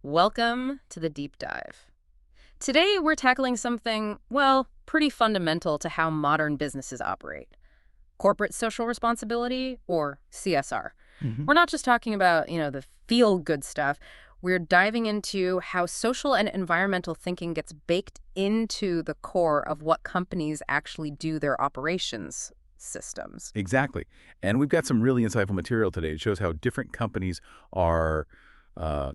Welcome to the deep dive. Today, we're tackling something, well, pretty fundamental to how modern businesses operate: corporate social responsibility, or CSR. hmm We're not just talking about, the feel-good stuff. We're diving into how social and environmental thinking gets baked into the core of what companies actually do their operations systems. Exactly. And we've got some really insightful material today. It shows how different companies are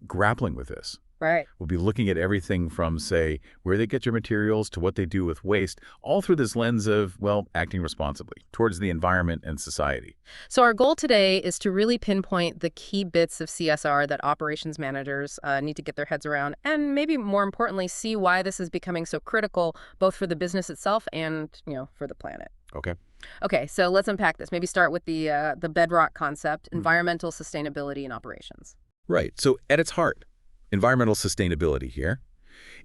grappling with this. Right. We'll be looking at everything from, say, where they get your materials to what they do with waste, all through this lens of, well, acting responsibly towards the environment and society. So our goal today is to really pinpoint the key bits of CSR that operations managers need to get their heads around, and maybe more importantly, see why this is becoming so critical, both for the business itself and, for the planet. Okay. Okay, so let's unpack this. Maybe start with the bedrock concept: Mm. environmental sustainability in operations. Right. So at its heart, environmental sustainability here,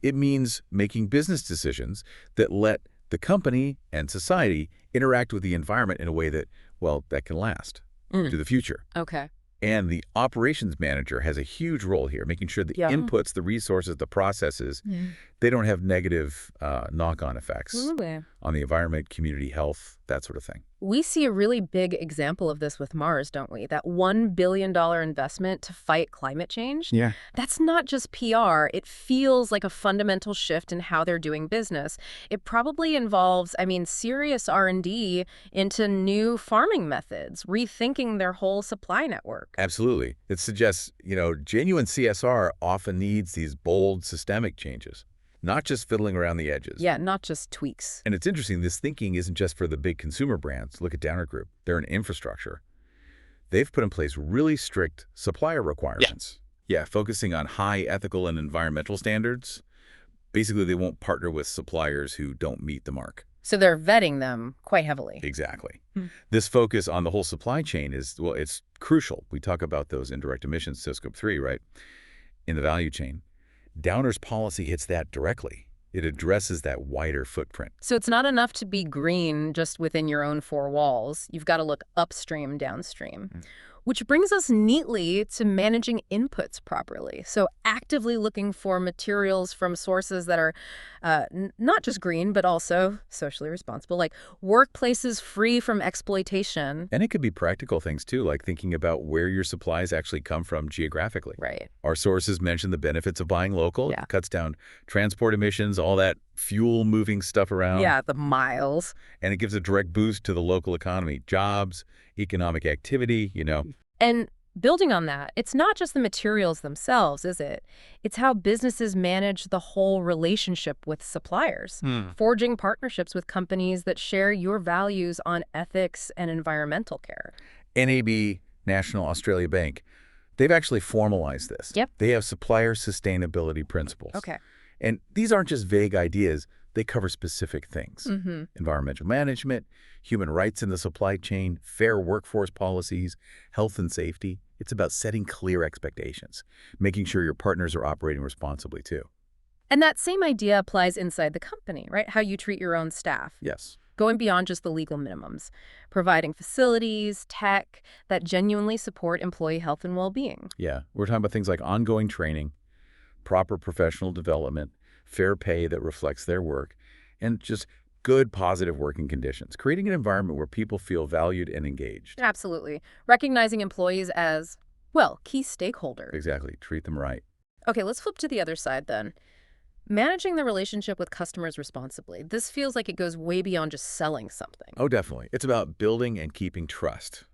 it means making business decisions that let the company and society interact with the environment in a way that, well, that can last Mm. to the future. Okay. And the operations manager has a huge role here, making sure the Yeah. inputs, the resources, the processes, Yeah. they don't have negative knock-on effects Absolutely. on the environment, community, health, that sort of thing. We see a really big example of this with Mars, don't we? That $1 billion investment to fight climate change. Yeah. That's not just PR. It feels like a fundamental shift in how they're doing business. It probably involves, serious R&D into new farming methods, rethinking their whole supply network. Absolutely. It suggests, genuine CSR often needs these bold systemic changes, not just fiddling around the edges. Yeah, not just tweaks. And it's interesting, this thinking isn't just for the big consumer brands. Look at Downer Group. They're an infrastructure. They've put in place really strict supplier requirements. Yeah, focusing on high ethical and environmental standards. Basically, they won't partner with suppliers who don't meet the mark. So they're vetting them quite heavily. Exactly. Hmm. This focus on the whole supply chain is, well, it's crucial. We talk about those indirect emissions, so Scope 3, right, in the value chain. Downer's policy hits that directly. It addresses that wider footprint. So it's not enough to be green just within your own four walls. You've got to look upstream, downstream. Which brings us neatly to managing inputs properly. So actively looking for materials from sources that are not just green, but also socially responsible, like workplaces free from exploitation. And it could be practical things, too, like thinking about where your supplies actually come from geographically. Right. Our sources mention the benefits of buying local. Yeah. It cuts down transport emissions, all that fuel moving stuff around. Yeah, the miles. And it gives a direct boost to the local economy, jobs, economic activity, And building on that, it's not just the materials themselves, is it? It's how businesses manage the whole relationship with suppliers, forging partnerships with companies that share your values on ethics and environmental care. NAB, National Australia Bank, they've actually formalized this. Yep. They have supplier sustainability principles. Okay. And these aren't just vague ideas. They cover specific things. Mm-hmm. Environmental management, human rights in the supply chain, fair workforce policies, health and safety. It's about setting clear expectations, making sure your partners are operating responsibly, too. And that same idea applies inside the company, right? How you treat your own staff. Yes. Going beyond just the legal minimums, providing facilities, tech that genuinely support employee health and well-being. Yeah. We're talking about things like ongoing training, proper professional development, fair pay that reflects their work, and just good, positive working conditions, creating an environment where people feel valued and engaged. Absolutely. Recognizing employees as, well, key stakeholders. Exactly. Treat them right. Okay, let's flip to the other side then. Managing the relationship with customers responsibly. This feels like it goes way beyond just selling something. Oh, definitely. It's about building and keeping trust,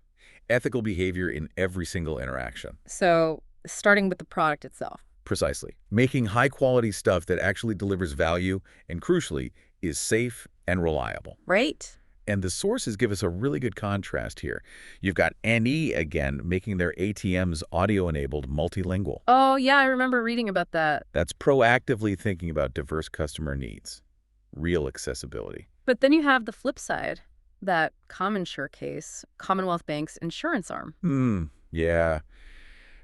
ethical behavior in every single interaction. So, starting with the product itself. Precisely. Making high-quality stuff that actually delivers value and, crucially, is safe and reliable. Right? And the sources give us a really good contrast here. You've got NE again making their ATMs audio-enabled multilingual. Oh, yeah, I remember reading about that. That's proactively thinking about diverse customer needs, real accessibility. But then you have the flip side, that ComInsure case, Commonwealth Bank's insurance arm. Yeah,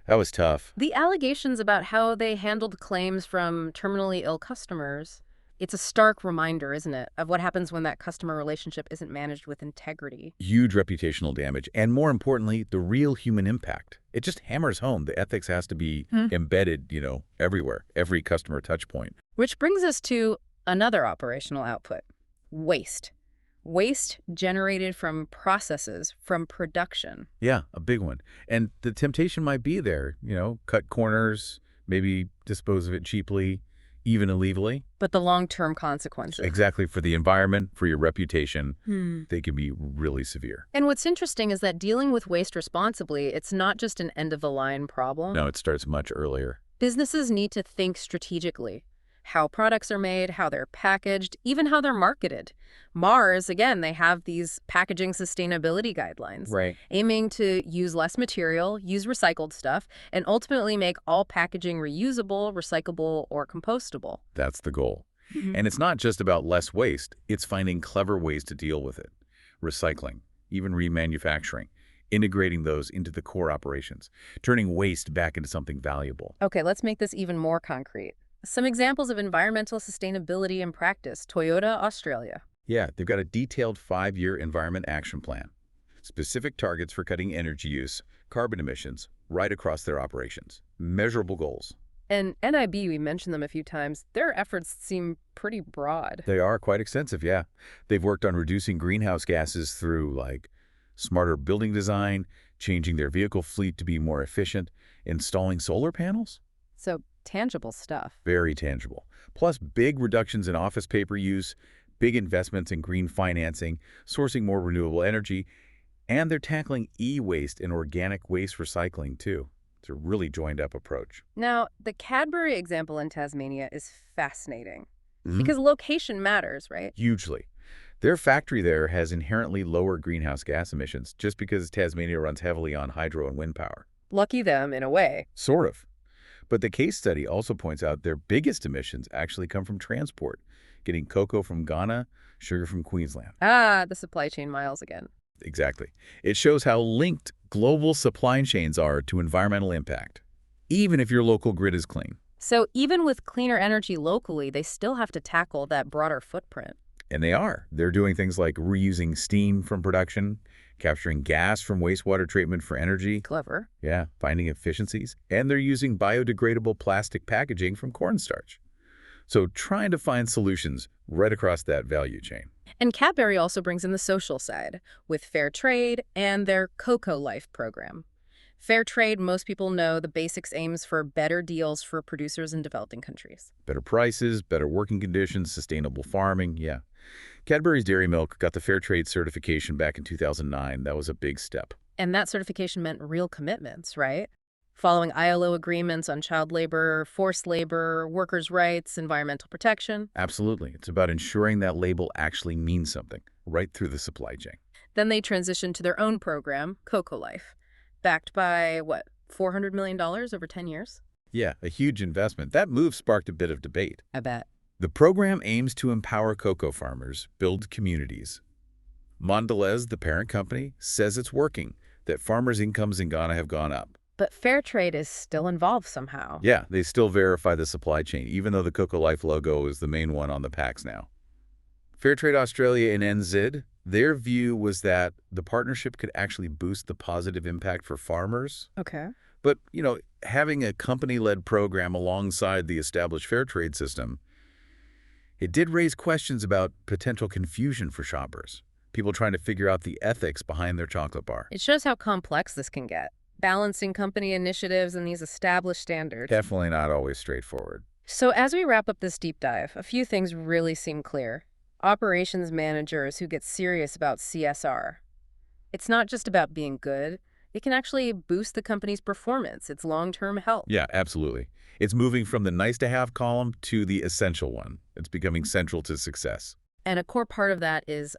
that was tough. The allegations about how they handled claims from terminally ill customers, It's a stark reminder, isn't it, of what happens when that customer relationship isn't managed with integrity. Huge reputational damage, and more importantly, the real human impact. It just hammers home the ethics has to be embedded, everywhere, every customer touch point. Which brings us to another operational output, waste. Waste generated from processes, from production. Yeah, a big one. And the temptation might be there, cut corners, maybe dispose of it cheaply, even illegally. But the long-term consequences. Exactly, for the environment, for your reputation, they can be really severe. And what's interesting is that dealing with waste responsibly, it's not just an end-of-the-line problem. No, it starts much earlier. Businesses need to think strategically. How products are made, how they're packaged, even how they're marketed. Mars, again, they have these packaging sustainability guidelines. Right. Aiming to use less material, use recycled stuff, and ultimately make all packaging reusable, recyclable, or compostable. That's the goal. And it's not just about less waste. It's finding clever ways to deal with it. Recycling, even remanufacturing, integrating those into the core operations, turning waste back into something valuable. Okay, let's make this even more concrete. Some examples of environmental sustainability in practice. Toyota, Australia. Yeah, they've got a detailed 5-year environment action plan. Specific targets for cutting energy use, carbon emissions, right across their operations. Measurable goals. And NAB, we mentioned them a few times. Their efforts seem pretty broad. They are quite extensive, yeah. They've worked on reducing greenhouse gases through, smarter building design, changing their vehicle fleet to be more efficient, installing solar panels. So tangible stuff. Very tangible. Plus big reductions in office paper use, big investments in green financing, sourcing more renewable energy, and they're tackling e-waste and organic waste recycling too. It's a really joined-up approach. Now, the Cadbury example in Tasmania is fascinating because location matters, right? Hugely. Their factory there has inherently lower greenhouse gas emissions just because Tasmania runs heavily on hydro and wind power. Lucky them, in a way. Sort of. But the case study also points out their biggest emissions actually come from transport, getting cocoa from Ghana, sugar from Queensland. Ah, the supply chain miles again. Exactly. It shows how linked global supply chains are to environmental impact, even if your local grid is clean. So even with cleaner energy locally, they still have to tackle that broader footprint. And they are. They're doing things like reusing steam from production, capturing gas from wastewater treatment for energy. Clever. Yeah, finding efficiencies. And they're using biodegradable plastic packaging from cornstarch. So trying to find solutions right across that value chain. And Cadbury also brings in the social side with fair trade and their Cocoa Life program. Fair trade, most people know the basics aims for better deals for producers in developing countries. Better prices, better working conditions, sustainable farming, yeah. Cadbury's Dairy Milk got the Fair Trade certification back in 2009. That was a big step. And that certification meant real commitments, right? Following ILO agreements on child labor, forced labor, workers' rights, environmental protection. Absolutely. It's about ensuring that label actually means something right through the supply chain. Then they transitioned to their own program, Cocoa Life, backed by, what, $400 million over 10 years? Yeah, a huge investment. That move sparked a bit of debate. I bet. The program aims to empower cocoa farmers, build communities. Mondelez, the parent company, says it's working, that farmers' incomes in Ghana have gone up. But fair trade is still involved somehow. Yeah, they still verify the supply chain, even though the Cocoa Life logo is the main one on the packs now. Fairtrade Australia and NZ, their view was that the partnership could actually boost the positive impact for farmers. Okay. But, having a company-led program alongside the established fair trade system, it did raise questions about potential confusion for shoppers, people trying to figure out the ethics behind their chocolate bar. It shows how complex this can get, balancing company initiatives and these established standards. Definitely not always straightforward. So as we wrap up this deep dive, a few things really seem clear. Operations managers who get serious about CSR. It's not just about being good. It can actually boost the company's performance, its long-term health. Yeah, absolutely. It's moving from the nice-to-have column to the essential one. It's becoming central to success. And a core part of that is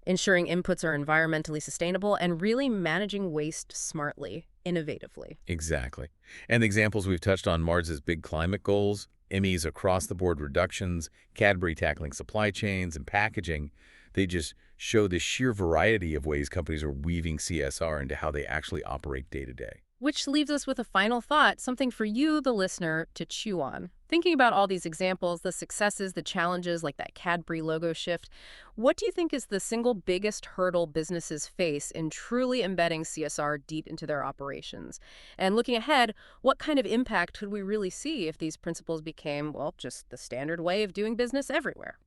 ensuring inputs are environmentally sustainable and really managing waste smartly, innovatively. Exactly. And the examples we've touched on, Mars's big climate goals, Emmy's across-the-board reductions, Cadbury tackling supply chains and packaging, they just show the sheer variety of ways companies are weaving CSR into how they actually operate day to day. Which leaves us with a final thought, something for you, the listener, to chew on. Thinking about all these examples, the successes, the challenges, like that Cadbury logo shift, what do you think is the single biggest hurdle businesses face in truly embedding CSR deep into their operations? And looking ahead, what kind of impact could we really see if these principles became, well, just the standard way of doing business everywhere?